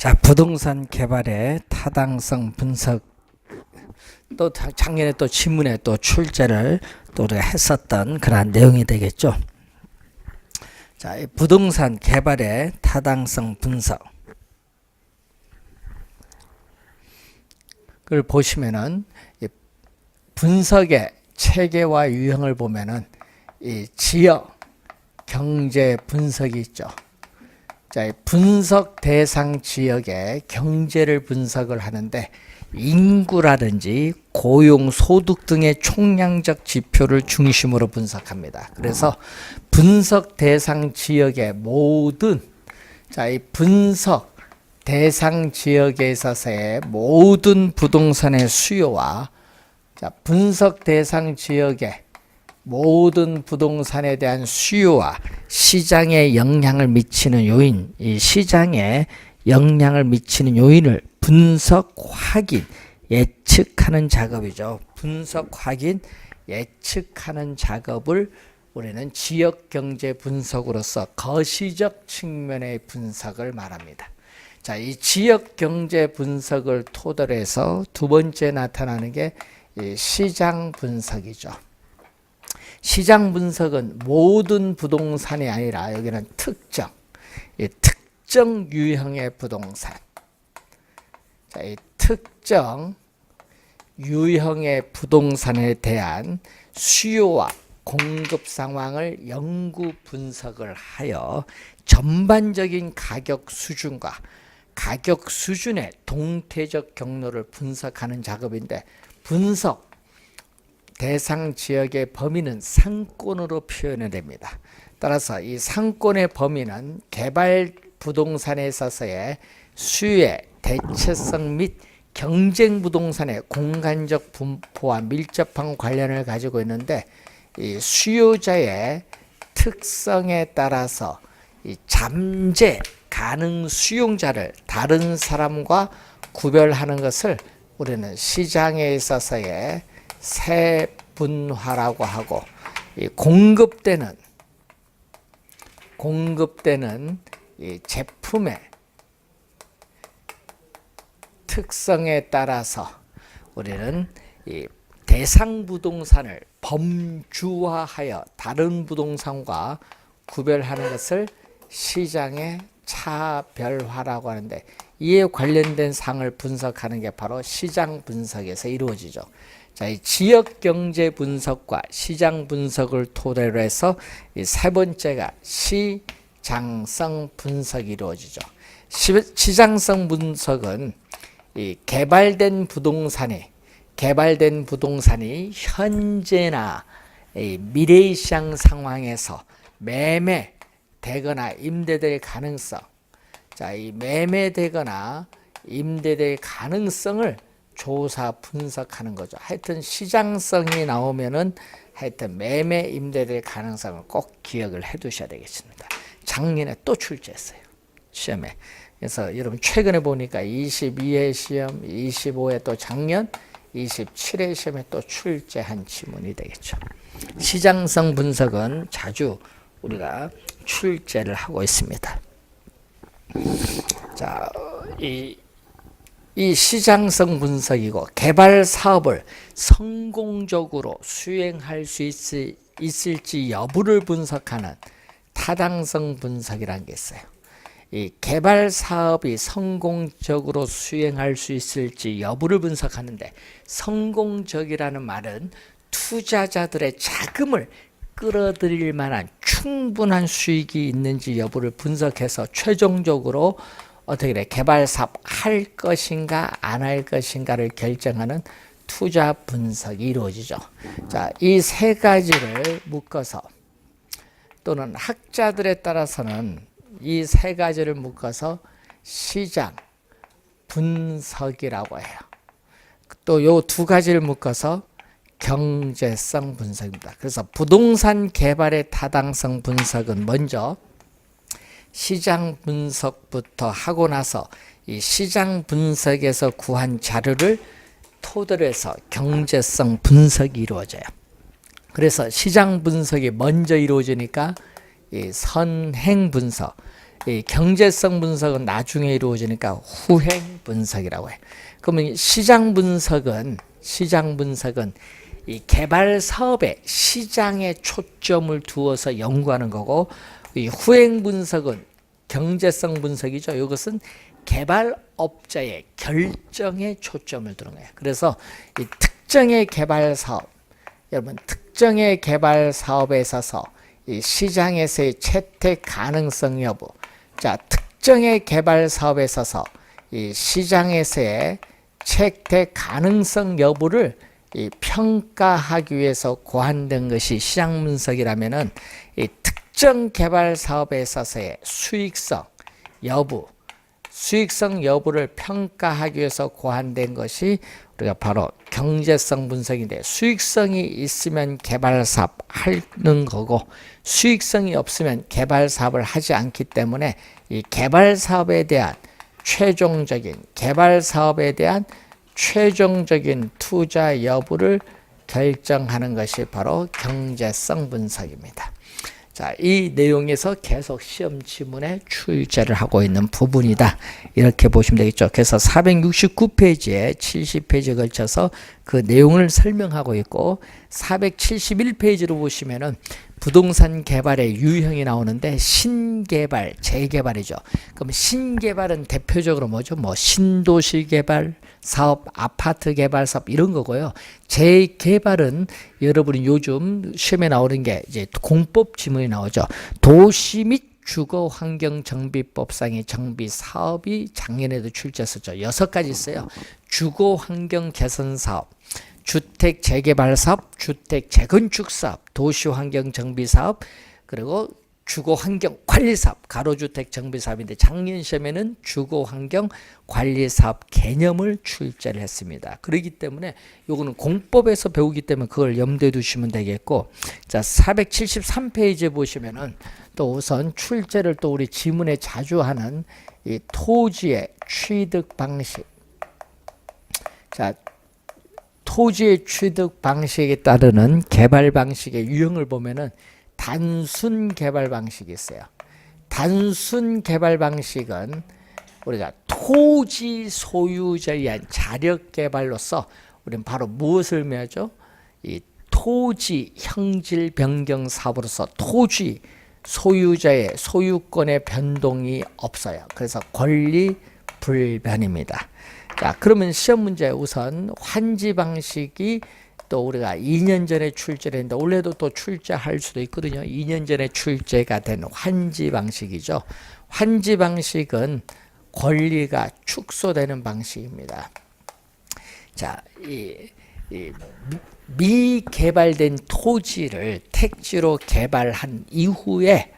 자, 부동산 개발의 타당성 분석. 또 작년에 또 신문에 또 출제를 또 우리가 했었던 그러한 내용이 되겠죠. 자, 이 부동산 개발의 타당성 분석. 그걸 보시면은 이 분석의 체계와 유형을 보면은 이 지역 경제 분석이 있죠. 자, 분석 대상 지역의 경제를 분석을 하는데 인구라든지 고용, 소득 등의 총량적 지표를 중심으로 분석합니다. 그래서 분석 대상 지역의 모든 이 분석 대상 지역에 있어서의 모든 부동산의 수요와 분석 대상 지역의 모든 부동산에 대한 수요와 시장에 영향을 미치는 요인, 이 시장에 영향을 미치는 요인을 분석, 확인, 예측하는 작업이죠. 분석, 확인, 예측하는 작업을 우리는 지역경제 분석으로서 거시적 측면의 분석을 말합니다. 자, 이 지역경제 분석을 토대로 해서 두 번째 나타나는 게 이 시장 분석이죠. 시장 분석은 모든 부동산이 아니라 여기는 특정 유형의 부동산, 자, 이 특정 유형의 부동산에 대한 수요와 공급 상황을 연구 분석을 하여 전반적인 가격 수준과 가격 수준의 동태적 경로를 분석하는 작업인데, 분석 대상 지역의 범위는 상권으로 표현이 됩니다. 따라서 이 상권의 범위는 개발 부동산에 있어서의 수요의 대체성 및 경쟁 부동산의 공간적 분포와 밀접한 관련을 가지고 있는데, 이 수요자의 특성에 따라서 이 잠재 가능 수용자를 다른 사람과 구별하는 것을 우리는 시장에 있어서의 세분화라고 하고, 이 공급되는 이 제품의 특성에 따라서 우리는 이 대상 부동산을 범주화하여 다른 부동산과 구별하는 것을 시장의 차별화라고 하는데, 이에 관련된 사항을 분석하는 게 바로 시장 분석에서 이루어지죠. 자, 이 지역 경제 분석과 시장 분석을 토대로 해서 이 세 번째가 시장성 분석이 이루어지죠. 시장성 분석은 이 개발된 부동산이 현재나 이 미래 시장 상황에서 매매되거나 임대될 가능성, 자, 이 매매되거나 임대될 가능성을 조사 분석하는 거죠. 하여튼 시장성이 나오면은 하여튼 매매 임대될 가능성을 꼭 기억을 해 두셔야 되겠습니다. 작년에 또 출제했어요, 시험에. 그래서 여러분 최근에 보니까 22회 시험, 25회 또 작년, 27회 시험에 또 출제한 지문이 되겠죠. 시장성 분석은 자주 우리가 출제를 하고 있습니다. 자, 이 시장성 분석이고, 개발 사업을 성공적으로 수행할 수 있을지 여부를 분석하는 타당성 분석이라는 게 있어요. 이 개발 사업이 성공적으로 수행할 수 있을지 여부를 분석하는데, 성공적이라는 말은 투자자들의 자금을 끌어들일 만한 충분한 수익이 있는지 여부를 분석해서 최종적으로 어떻게 돼? 개발 사업 할 것인가 안 할 것인가를 결정하는 투자 분석이 이루어지죠. 자, 이 세 가지를 묶어서, 또는 학자들에 따라서는 이 세 가지를 묶어서 시장 분석이라고 해요. 또 요 두 가지를 묶어서 경제성 분석입니다. 그래서 부동산 개발의 타당성 분석은 먼저 시장 분석부터 하고 나서 이 시장 분석에서 구한 자료를 토대로 해서 경제성 분석이 이루어져요. 그래서 시장 분석이 먼저 이루어지니까 이 선행 분석, 이 경제성 분석은 나중에 이루어지니까 후행 분석이라고 해요. 그러면 시장 분석은 이 개발 사업의 시장에 초점을 두어서 연구하는 거고, 이 후행 분석은 경제성 분석이죠. 이것은 개발업자의 결정에 초점을 두는 거예요. 그래서 이 특정의 개발 사업, 여러분 특정의 개발 사업에 있어서 이 시장에서의 채택 가능성 여부, 자 특정의 개발 사업에 있어서 이 시장에서의 채택 가능성 여부를 이 평가하기 위해서 고안된 것이 시장 분석이라면은 이 특정 개발 사업에 있어서의 수익성 여부를 평가하기 위해서 고안된 것이 우리가 바로 경제성 분석인데, 수익성이 있으면 개발 사업 하는 거고 수익성이 없으면 개발 사업을 하지 않기 때문에 이 개발 사업에 대한 최종적인 투자 여부를 결정하는 것이 바로 경제성 분석입니다. 자, 이 내용에서 계속 시험 지문에 출제를 하고 있는 부분이다, 이렇게 보시면 되겠죠. 그래서 469페이지에 70페이지에 걸쳐서 그 내용을 설명하고 있고, 471페이지로 보시면은 부동산 개발의 유형이 나오는데 신개발, 재개발이죠. 그럼 신개발은 대표적으로 뭐죠? 뭐 신도시 개발 사업, 아파트 개발 사업 이런 거고요. 재개발은 여러분이 요즘 시험에 나오는 게 이제 공법 지문이 나오죠. 도시 및 주거환경정비법상의 정비 사업이 작년에도 출제했었죠. 6가지 있어요. 주거환경 개선 사업, 주택 재개발 사업, 주택 재건축 사업, 도시환경 정비 사업, 그리고 주거환경 관리 사업, 가로주택 정비 사업인데 작년 시험에는 주거환경 관리 사업 개념을 출제를 했습니다. 그렇기 때문에 요거는 공법에서 배우기 때문에 그걸 염두에 두시면 되겠고, 자 473페이지에 보시면은 또 우선 출제를 또 우리 지문에 자주 하는 이 토지의 취득 방식, 자 토지의 취득 방식에 따르는 개발 방식의 유형을 보면은 단순 개발 방식이 있어요. 단순 개발 방식은 우리가 토지 소유자에 의한 자력 개발로서 우리는 바로 무엇을 의미하죠? 이 토지 형질 변경 사업으로서 토지 소유자의 소유권의 변동이 없어요. 그래서 권리 불변입니다. 자, 그러면 시험 문제 우선 환지 방식이 또 우리가 2년 전에 출제를 했는데 올해도 또 출제할 수도 있거든요. 2년 전에 출제가 된 환지 방식이죠. 환지 방식은 권리가 축소되는 방식입니다. 자, 이 미개발된 토지를 택지로 개발한 이후에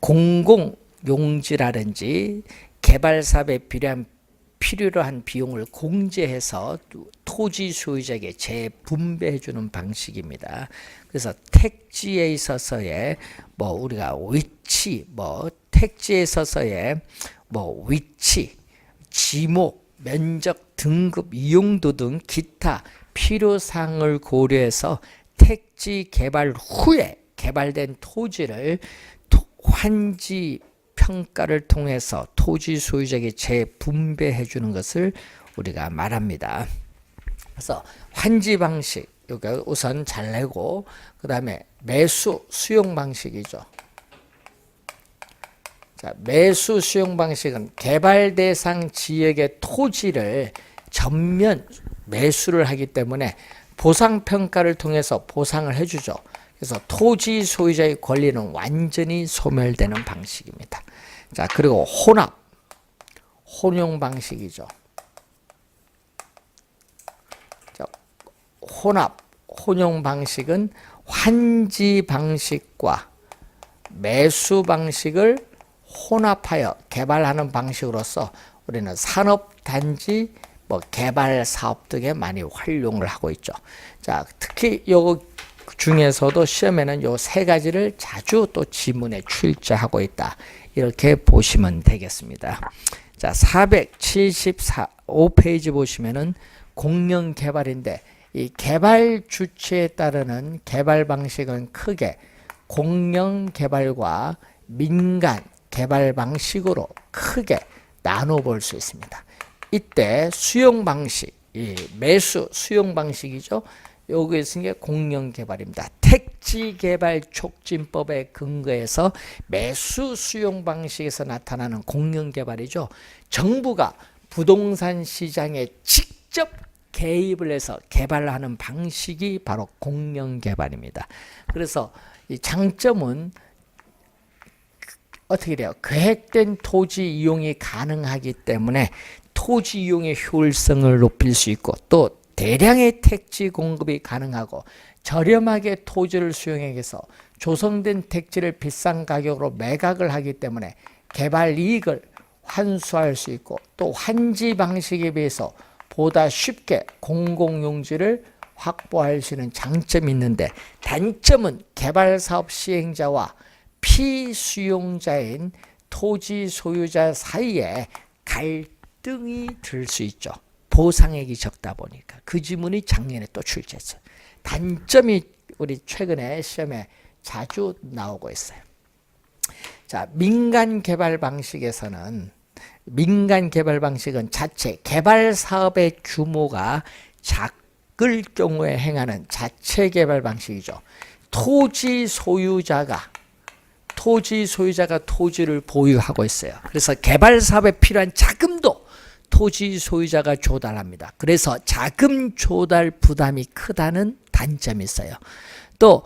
공공용지라든지 개발 사업에 필요로 한 비용을 공제해서 토지 소유자에게 재분배해 주는 방식입니다. 그래서 택지에 있어서의 뭐 우리가 위치, 택지에 있어서의 위치, 지목, 면적, 등급, 이용도 등 기타 필요사항을 고려해서 택지 개발 후에 개발된 토지를 환지 평가를 통해서 토지 소유자에게 재분배해 주는 것을 우리가 말합니다. 그래서 환지 방식, 여기 우선 잘 내고, 그 다음에 매수 수용 방식이죠. 자, 매수 수용 방식은 개발 대상 지역의 토지를 전면 매수를 하기 때문에 보상 평가를 통해서 보상을 해주죠. 그래서 토지 소유자의 권리는 완전히 소멸되는 방식입니다. 자, 그리고 혼용 방식이죠. 자, 혼용 방식은 환지 방식과 매수 방식을 혼합하여 개발하는 방식으로서 우리는 산업단지, 개발 사업 등에 많이 활용을 하고 있죠. 자, 특히 요 중에서도 시험에는 요 3가지를 자주 또 지문에 출제하고 있다, 이렇게 보시면 되겠습니다. 자, 475페이지 보시면은 공영 개발인데, 이 개발 주체에 따르는 개발 방식은 크게 공영 개발과 민간 개발 방식으로 크게 나눠 볼 수 있습니다. 이때 수용 방식, 매수 수용 방식이죠. 여기에 있는 게 공영 개발입니다. 택지 개발 촉진법에 근거해서 매수 수용 방식에서 나타나는 공영 개발이죠. 정부가 부동산 시장에 직접 개입을 해서 개발하는 방식이 바로 공영 개발입니다. 그래서 이 장점은 어떻게 돼요? 계획된 토지 이용이 가능하기 때문에 토지 이용의 효율성을 높일 수 있고, 또 대량의 택지 공급이 가능하고 저렴하게 토지를 수용해서 조성된 택지를 비싼 가격으로 매각을 하기 때문에 개발 이익을 환수할 수 있고, 또 환지 방식에 비해서 보다 쉽게 공공용지를 확보할 수 있는 장점이 있는데, 단점은 개발사업 시행자와 피수용자인 토지 소유자 사이에 갈등이 들 수 있죠. 보상액이 적다 보니까. 그 지문이 작년에 또 출제했어요. 단점이 우리 최근에 시험에 자주 나오고 있어요. 자, 민간 개발 방식은 자체 개발 사업의 규모가 작을 경우에 행하는 자체 개발 방식이죠. 토지 소유자가 토지를 보유하고 있어요. 그래서 개발 사업에 필요한 자금도 토지 소유자가 조달합니다. 그래서 자금 조달 부담이 크다는 단점이 있어요. 또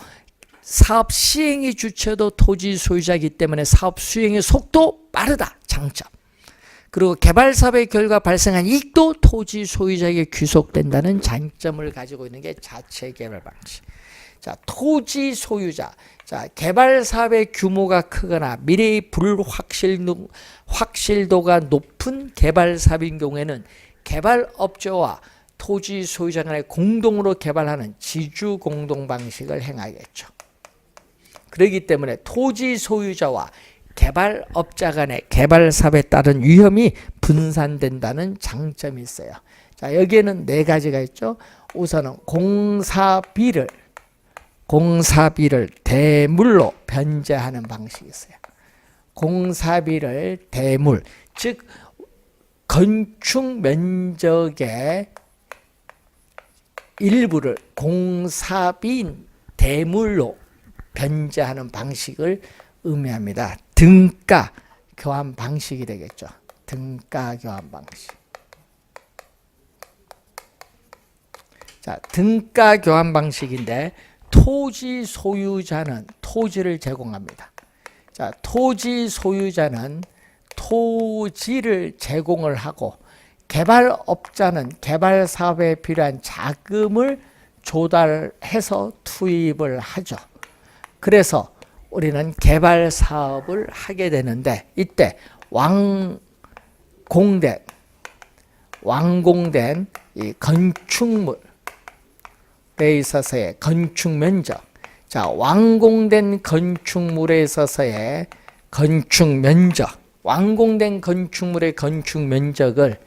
사업 시행의 주체도 토지 소유자이기 때문에 사업 수행의 속도 빠르다. 장점. 그리고 개발 사업의 결과 발생한 이익도 토지 소유자에게 귀속된다는 장점을 가지고 있는 게 자체 개발 방식. 자, 토지 소유자. 자, 개발 사업의 규모가 크거나 미래의 확실도가 높은 개발 사업인 경우에는 개발업체와 토지 소유자 간에 공동으로 개발하는 지주 공동 방식을 행하겠죠. 그렇기 때문에 토지 소유자와 개발업자 간의 개발 사업에 따른 위험이 분산된다는 장점이 있어요. 자, 여기에는 네 가지가 있죠. 우선은 공사비를 대물로 변제하는 방식이 있어요. 공사비를 대물, 즉 건축 면적의 일부를 공사비인 대물로 변제하는 방식을 의미합니다. 등가 교환 방식이 되겠죠. 등가 교환 방식. 자, 등가 교환 방식인데 토지 소유자는 토지를 제공합니다. 자, 토지 소유자는 토지를 제공을 하고 개발업자는 개발 사업에 필요한 자금을 조달해서 투입을 하죠. 그래서 우리는 개발 사업을 하게 되는데, 이때 완공된 이 건축물에 있어서의 건축 면적. 자, 완공된 건축물에 있어서의 건축 면적. 완공된 건축물의 건축 면적을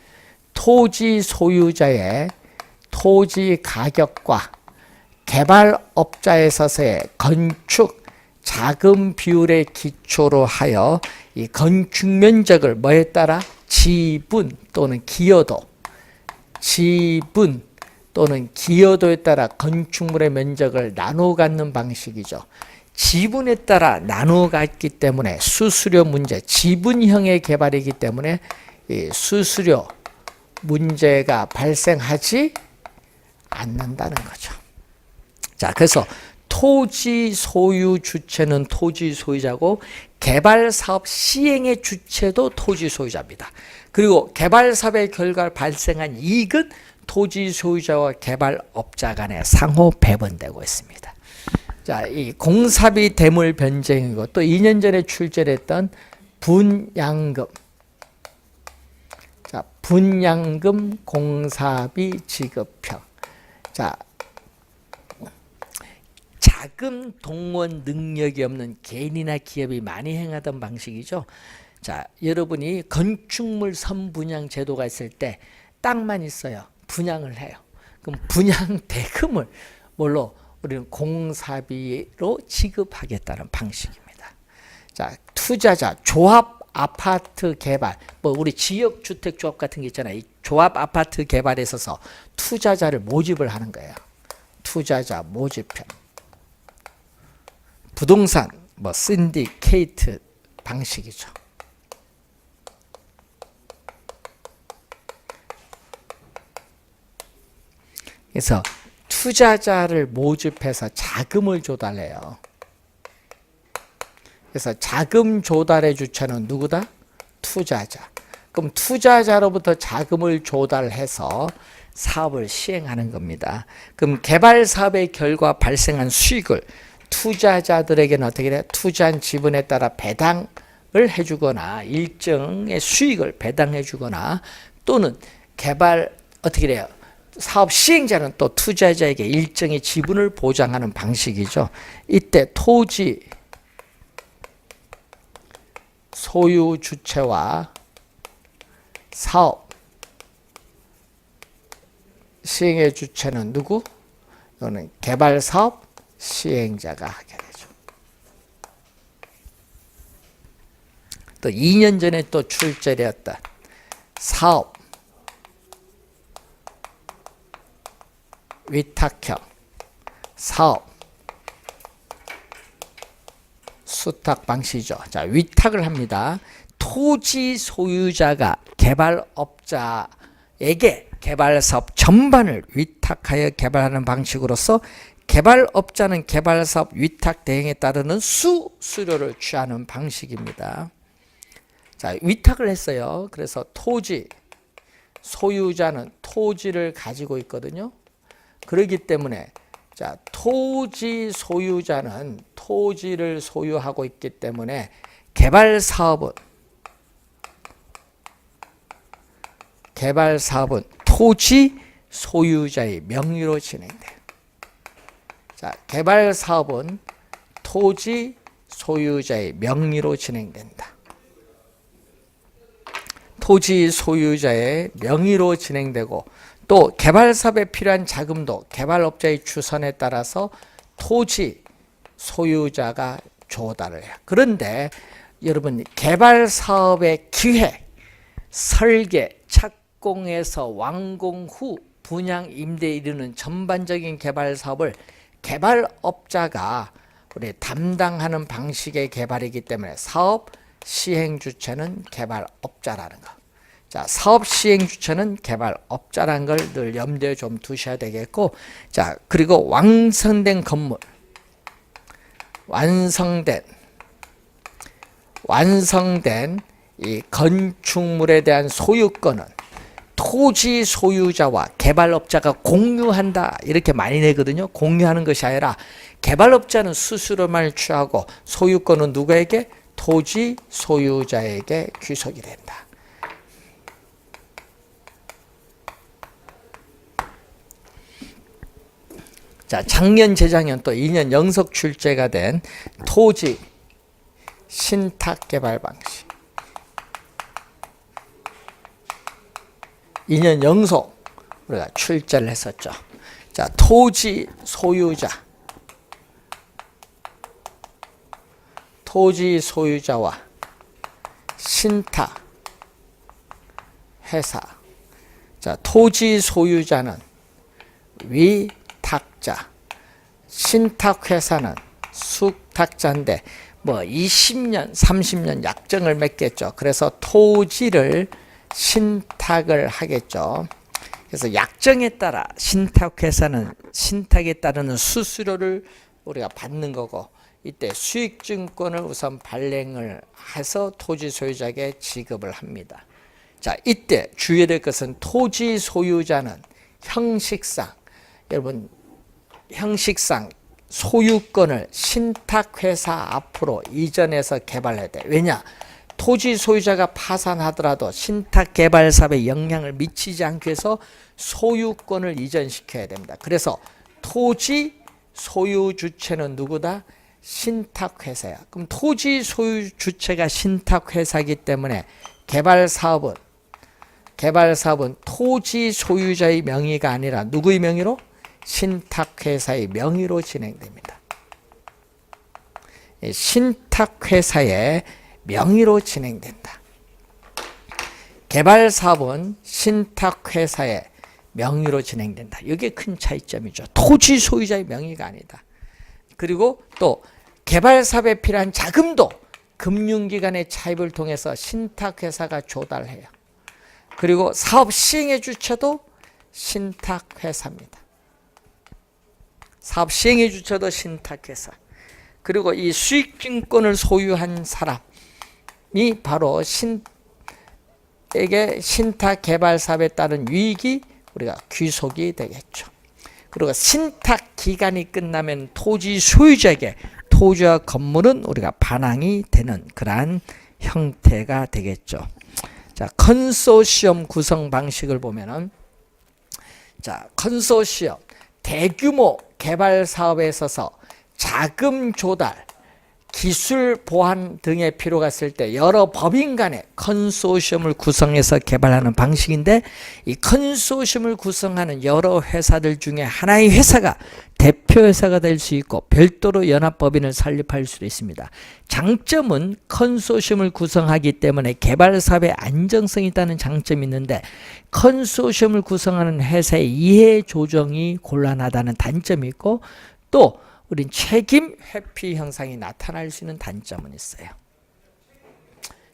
토지 소유자의 토지 가격과 개발업자에 있어서의 건축 자금 비율의 기초로 하여 이 건축 면적을 뭐에 따라 지분 또는 기여도에 따라 건축물의 면적을 나누어 갖는 방식이죠. 지분에 따라 나누어 갖기 때문에 수수료 문제, 지분형의 개발이기 때문에 이 수수료 문제가 발생하지 않는다는 거죠. 자, 그래서 토지 소유 주체는 토지 소유자고 개발 사업 시행의 주체도 토지 소유자입니다. 그리고 개발 사업의 결과 발생한 이익은 토지 소유자와 개발업자 간에 상호 배분되고 있습니다. 자, 이 공사비 대물 변제이고 또 2년 전에 출제했던 분양금. 자, 분양금 공사비 지급형. 자, 자금 동원 능력이 없는 개인이나 기업이 많이 행하던 방식이죠. 자, 여러분이 건축물 선분양 제도가 있을 때 땅만 있어요. 분양을 해요. 그럼 분양 대금을 뭘로 우리는 공사비로 지급하겠다는 방식입니다. 자, 투자자, 조합 아파트 개발, 뭐 우리 지역 주택 조합 같은 게 있잖아요. 이 조합 아파트 개발에 있어서 투자자를 모집을 하는 거예요. 투자자 모집형. 부동산, 뭐 신디케이트 방식이죠. 그래서 투자자를 모집해서 자금을 조달해요. 그래서 자금 조달의 주체는 누구다? 투자자. 그럼 투자자로부터 자금을 조달해서 사업을 시행하는 겁니다. 그럼 개발 사업의 결과 발생한 수익을 투자자들에게는 어떻게 돼요? 투자한 지분에 따라 배당을 해주거나 일정의 수익을 배당해주거나 또는 개발 어떻게 돼요? 사업 시행자는 또 투자자에게 일정의 지분을 보장하는 방식이죠. 이때 토지 소유 주체와 사업 시행의 주체는 누구? 이거는 개발 사업 시행자가 하게 되죠. 또 2년 전에 또 출제되었던 사업 위탁형 사업 수탁 방식이죠. 자, 위탁을 합니다. 토지 소유자가 개발업자에게 개발사업 전반을 위탁하여 개발하는 방식으로서 개발업자는 개발사업 위탁 대행에 따르는 수수료를 취하는 방식입니다. 자, 위탁을 했어요. 그래서 토지 소유자는 토지를 가지고 있거든요. 그렇기 때문에 자, 토지 소유자는 토지를 소유하고 있기 때문에 개발 사업은 토지 소유자의 명의로 진행돼요. 자, 개발 사업은 토지 소유자의 명의로 진행된다. 토지 소유자의 명의로 진행되고 또 개발 사업에 필요한 자금도 개발업자의 추선에 따라서 토지 소유자가 조달을 해요. 그런데 여러분 개발 사업의 기획, 설계, 착공에서 완공 후 분양 임대에 이르는 전반적인 개발 사업을 개발업자가 우리 담당하는 방식의 개발이기 때문에 사업 시행 주체는 개발업자라는 거. 자, 사업 시행 주체는 개발업자라는 걸 늘 염두에 좀 두셔야 되겠고, 자, 그리고 완성된 건물, 완성된 이 건축물에 대한 소유권은 토지 소유자와 개발업자가 공유한다. 이렇게 많이 내거든요. 공유하는 것이 아니라 개발업자는 수수료만 취하고 소유권은 누구에게? 토지 소유자에게 귀속이 된다. 자, 작년, 재작년 또 2년 연속 출제가 된 토지 신탁 개발 방식. 2년 연속 우리가 출제를 했었죠. 자, 토지 소유자와 신탁 회사. 자, 토지 소유자는 위탁자, 신탁 회사는 숙탁자인데 뭐 20년, 30년 약정을 맺겠죠. 그래서 토지를 신탁을 하겠죠. 그래서 약정에 따라 신탁회사는 신탁에 따르는 수수료를 우리가 받는 거고, 이때 수익증권을 우선 발행을 해서 토지 소유자에게 지급을 합니다. 자, 이때 주의해야 될 것은 토지 소유자는 형식상 소유권을 신탁회사 앞으로 이전해서 개발해야 돼. 왜냐? 토지 소유자가 파산하더라도 신탁 개발 사업에 영향을 미치지 않기 위해서 소유권을 이전시켜야 됩니다. 그래서 토지 소유 주체는 누구다? 신탁회사야. 그럼 토지 소유 주체가 신탁회사이기 때문에 개발 사업은 토지 소유자의 명의가 아니라 누구의 명의로? 신탁회사의 명의로 진행됩니다. 신탁 신탁회사의 명의로 진행된다. 개발사업은 신탁회사의 명의로 진행된다. 이게 큰 차이점이죠. 토지 소유자의 명의가 아니다. 그리고 또 개발사업에 필요한 자금도 금융기관의 차입을 통해서 신탁회사가 조달해요. 그리고 사업 시행의 주체도 신탁회사입니다. 사업 시행의 주체도 신탁회사. 그리고 이 수익증권을 소유한 사람이 바로 에게 신탁 개발 사업에 따른 유익이 우리가 귀속이 되겠죠. 그리고 신탁 기간이 끝나면 토지 소유자에게 토지와 건물은 우리가 반환이 되는 그러한 형태가 되겠죠. 자, 컨소시엄 구성 방식을 보면은, 자, 컨소시엄 대규모 개발 사업에 있어서 자금 조달, 기술 보완 등의 필요가 있을 때 여러 법인 간의 컨소시엄을 구성해서 개발하는 방식인데, 이 컨소시엄을 구성하는 여러 회사들 중에 하나의 회사가 대표 회사가 될 수 있고 별도로 연합법인을 설립할 수도 있습니다. 장점은 컨소시엄을 구성하기 때문에 개발 사업에 안정성이 있다는 장점이 있는데, 컨소시엄을 구성하는 회사의 이해 조정이 곤란하다는 단점이 있고, 또 우린 책임 회피 현상이 나타날 수 있는 단점은 있어요.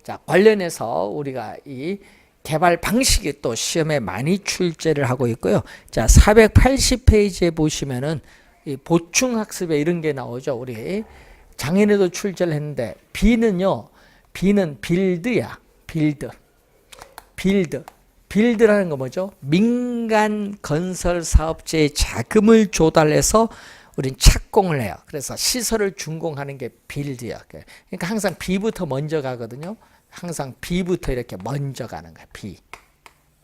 자, 관련해서 우리가 이 개발 방식이 또 시험에 많이 출제를 하고 있고요. 자, 480페이지에 보시면은 이 보충 학습에 이런 게 나오죠. 우리 작년에도 출제를 했는데, B는요, B는 빌드야. 빌드라는 거 뭐죠? 민간 건설 사업체의 자금을 조달해서 우린 착공을 해요. 그래서 시설을 준공하는 게 빌드야. 그러니까 항상 B부터 먼저 가거든요. 항상 B부터 이렇게 먼저 가는 거야. B.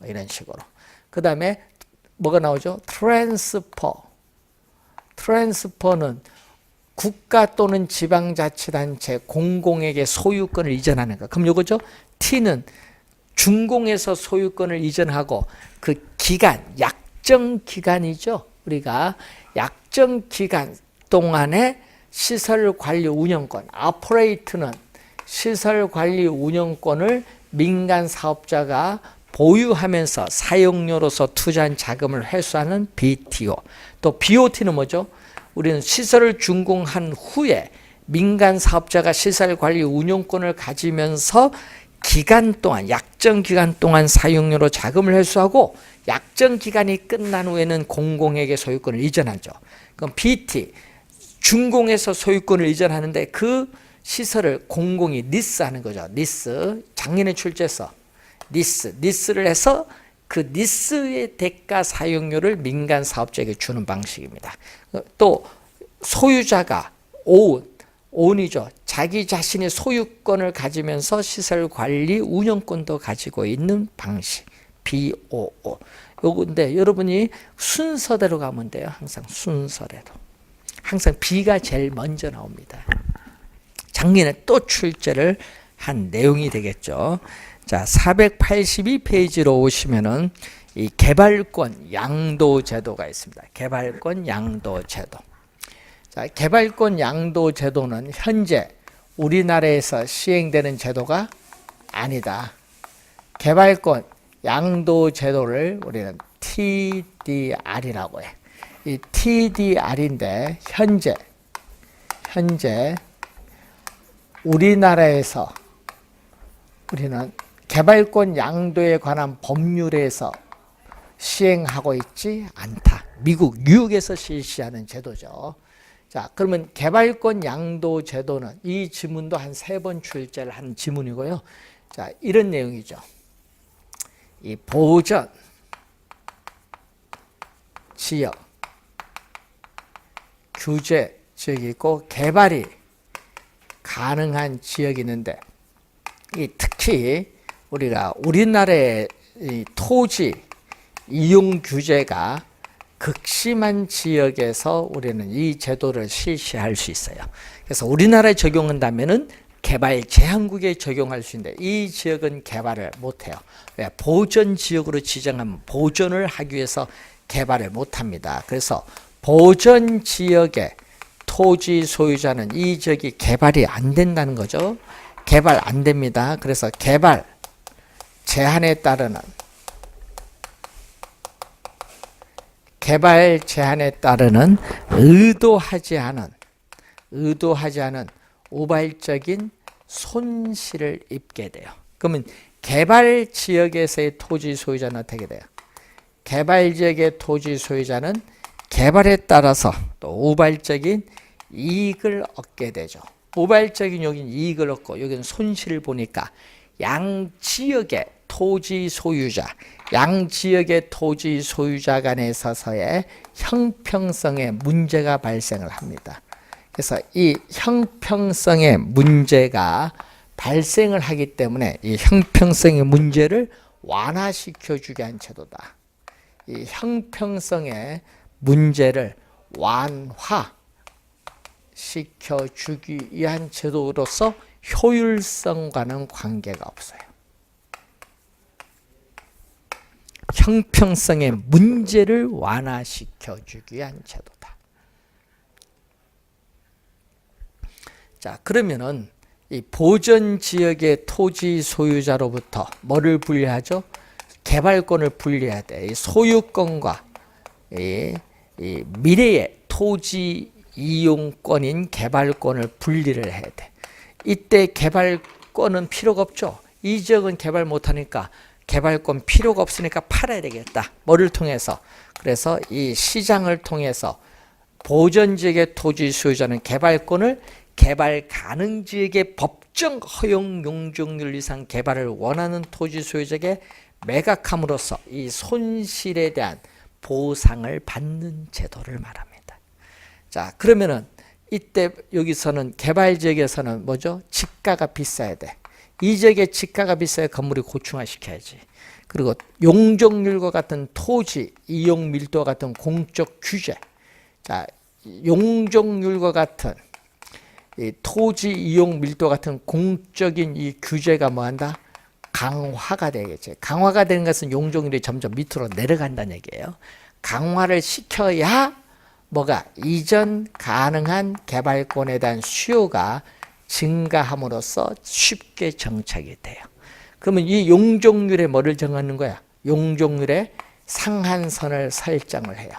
이런 식으로. 그 다음에 뭐가 나오죠? 트랜스퍼는 국가 또는 지방자치단체 공공에게 소유권을 이전하는 거. 그럼 요거죠? T는 준공에서 소유권을 이전하고 그 기간, 약정 기간이죠. 우리가 약정 기간 동안에 시설 관리 운영권, 아퍼레이트는 시설 관리 운영권을 민간 사업자가 보유하면서 사용료로서 투자한 자금을 회수하는 BTO. 또 BOT는 뭐죠? 우리는 시설을 준공한 후에 민간 사업자가 시설 관리 운영권을 가지면서 기간 동안, 약정 기간 동안 사용료로 자금을 회수하고 약정 기간이 끝난 후에는 공공에게 소유권을 이전하죠. 그럼 BT, 준공에서 소유권을 이전하는데 그 시설을 공공이 리스하는 거죠. 리스, 작년에 출제해서 리스를 해서 그 리스의 대가 사용료를 민간 사업자에게 주는 방식입니다. 또 소유자가 오운이죠. 자기 자신의 소유권을 가지면서 시설 관리 운영권도 가지고 있는 방식. BOO. 요건데 여러분이 순서대로 가면 돼요. 항상 순서대로. 항상 B가 제일 먼저 나옵니다. 작년에 또 출제를 한 내용이 되겠죠. 자, 482페이지로 오시면은 이 개발권 양도 제도가 있습니다. 개발권 양도 제도. 자, 개발권 양도 제도는 현재 우리나라에서 시행되는 제도가 아니다. 개발권 양도 제도를 우리는 TDR이라고 해. 이 TDR인데 현재 우리나라에서 우리는 개발권 양도에 관한 법률에서 시행하고 있지 않다. 미국 뉴욕에서 실시하는 제도죠. 자, 그러면 개발권 양도 제도는 이 지문도 한 3번 출제를 한 지문이고요. 자, 이런 내용이죠. 이 보전 지역 규제 지역이 있고 개발이 가능한 지역이 있는데, 이 특히 우리가 우리나라의 이 토지 이용 규제가 극심한 지역에서 우리는 이 제도를 실시할 수 있어요. 그래서 우리나라에 적용한다면은 개발 제한국에 적용할 수 있는데 이 지역은 개발을 못해요. 왜? 보전 지역으로 지정하면 보전을 하기 위해서 개발을 못합니다. 그래서 보전 지역에 토지 소유자는 이 지역이 개발이 안 된다는 거죠. 개발 안 됩니다. 그래서 개발 제한에 따르는 의도하지 않은 우발적인 손실을 입게 돼요. 그러면 개발 지역에서의 토지 소유자는 어떻게 돼요? 개발 지역의 토지 소유자는 개발에 따라서 또 우발적인 이익을 얻게 되죠. 우발적인 여긴 이익을 얻고 여기는 손실을 보니까 양 지역의 토지 소유자 간에 있어서의 형평성의 문제가 발생을 합니다. 그래서 이 형평성의 문제가 발생을 하기 때문에 이 형평성의 문제를 완화시켜주게 한 제도다. 이 형평성의 문제를 완화시켜주기 위한 제도로서 효율성과는 관계가 없어요. 형평성의 문제를 완화시켜주기 위한 제도다. 자, 그러면은 이 보전지역의 토지 소유자로부터 뭐를 분리하죠? 개발권을 분리해야 돼. 이 소유권과 이 미래의 토지 이용권인 개발권을 분리를 해야 돼. 이때 개발권은 필요가 없죠. 이 지역은 개발 못하니까 개발권 필요가 없으니까 팔아야 되겠다. 뭐를 통해서? 그래서 이 시장을 통해서 보전지역의 토지 소유자는 개발권을 개발 가능 지역의 법정 허용 용적률 이상 개발을 원하는 토지 소유자에게 매각함으로써 이 손실에 대한 보상을 받는 제도를 말합니다. 자, 그러면은 이때 여기서는 개발 지역에서는 뭐죠? 지가가 비싸야 돼. 이 지역의 지가가 비싸야 건물이 고층화시켜야지. 그리고 용적률과 같은 토지 이용 밀도와 같은 공적 규제. 자, 용적률과 같은 이 토지 이용 밀도 같은 공적인 이 규제가 뭐한다? 강화가 되겠지. 강화가 되는 것은 용적률이 점점 밑으로 내려간다는 얘기예요. 강화를 시켜야 뭐가 이전 가능한 개발권에 대한 수요가 증가함으로써 쉽게 정착이 돼요. 그러면 이 용적률에 뭐를 정하는 거야? 용적률에 상한선을 설정을 해요.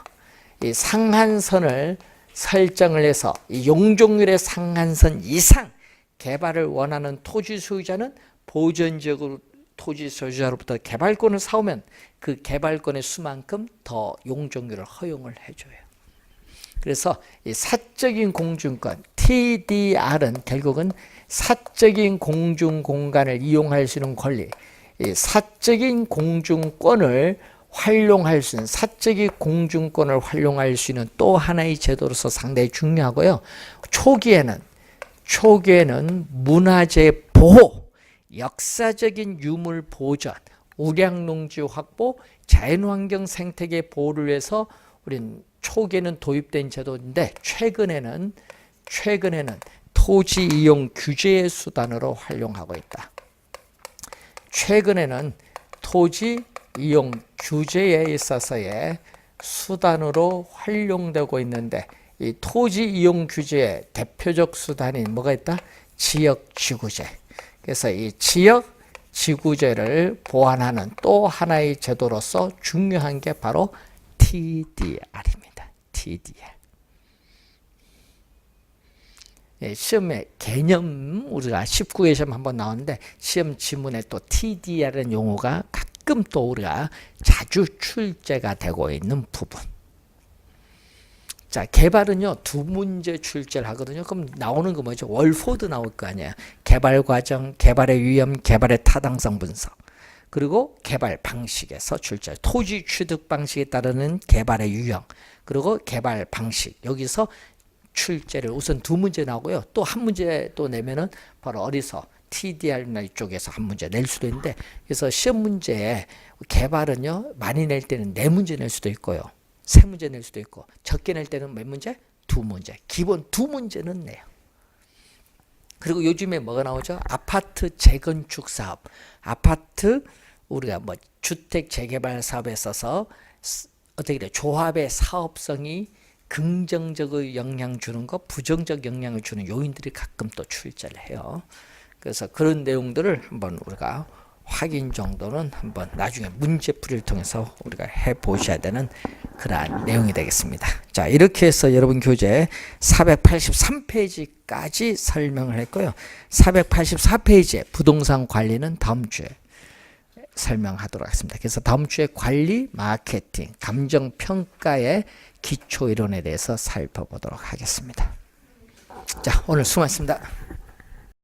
이 상한선을 설정을 해서 이 용적률의 상한선 이상 개발을 원하는 토지 소유자는 보전지역으로 토지 소유자로부터 개발권을 사오면 그 개발권의 수만큼 더 용적률을 허용을 해줘요. 그래서 이 사적인 공중권 TDR은 결국은 사적인 공중공간을 이용할 수 있는 권리, 이 사적인 공중권을 활용할 수 있는 사적인 공중권을 활용할 수 있는 또 하나의 제도로서 상당히 중요하고요. 초기에는 문화재 보호, 역사적인 유물 보전, 우량농지 확보, 자연환경 생태계 보호를 위해서 우린 초기에는 도입된 제도인데 최근에는 토지 이용 규제의 수단으로 활용하고 있다. 최근에는 토지 이용 규제에 있어서의 수단으로 활용되고 있는데 이 토지 이용 규제의 대표적 수단이 뭐가 있다? 지역지구제. 그래서 이 지역지구제를 보완하는 또 하나의 제도로서 중요한 게 바로 TDR입니다. TDR. 예, 시험에 개념 우리가 19회 시험 한번 나오는데 시험 지문에 또 TDR이라는 용어가 가끔 또 우리가 자주 출제가 되고 있는 부분. 자, 개발은요, 두 문제 출제를 하거든요. 그럼 나오는 거 뭐죠? 월포드 나올 거 아니에요. 개발 과정, 개발의 위험, 개발의 타당성 분석. 그리고 개발 방식에서 출제. 토지 취득 방식에 따르는 개발의 유형. 그리고 개발 방식. 여기서 출제를 우선 두 문제 나오고요. 또 한 문제 또 내면은 바로 어디서 TDR나 이쪽에서 한 문제 낼 수도 있는데, 그래서 시험 문제에 개발은요, 많이 낼 때는 네 문제 낼 수도 있고요. 세 문제 낼 수도 있고, 적게 낼 때는 몇 문제? 두 문제. 기본 두 문제는 내요. 그리고 요즘에 뭐가 나오죠? 아파트 재건축 사업. 아파트 우리가 뭐 주택 재개발 사업에 있어서 어떻게 돼? 조합의 사업성이 긍정적 영향 주는 거, 부정적 영향을 주는 요인들이 가끔 또 출제를 해요. 그래서 그런 내용들을 한번 우리가 확인 정도는 한번 나중에 문제풀이를 통해서 우리가 해보셔야 되는 그러한 내용이 되겠습니다. 자, 이렇게 해서 여러분 교재 483페이지까지 설명을 했고요. 484페이지에 부동산 관리는 다음 주에 설명하도록 하겠습니다. 그래서 다음 주에 관리, 마케팅, 감정평가의 기초 이론에 대해서 살펴보도록 하겠습니다. 자, 오늘 수고하셨습니다.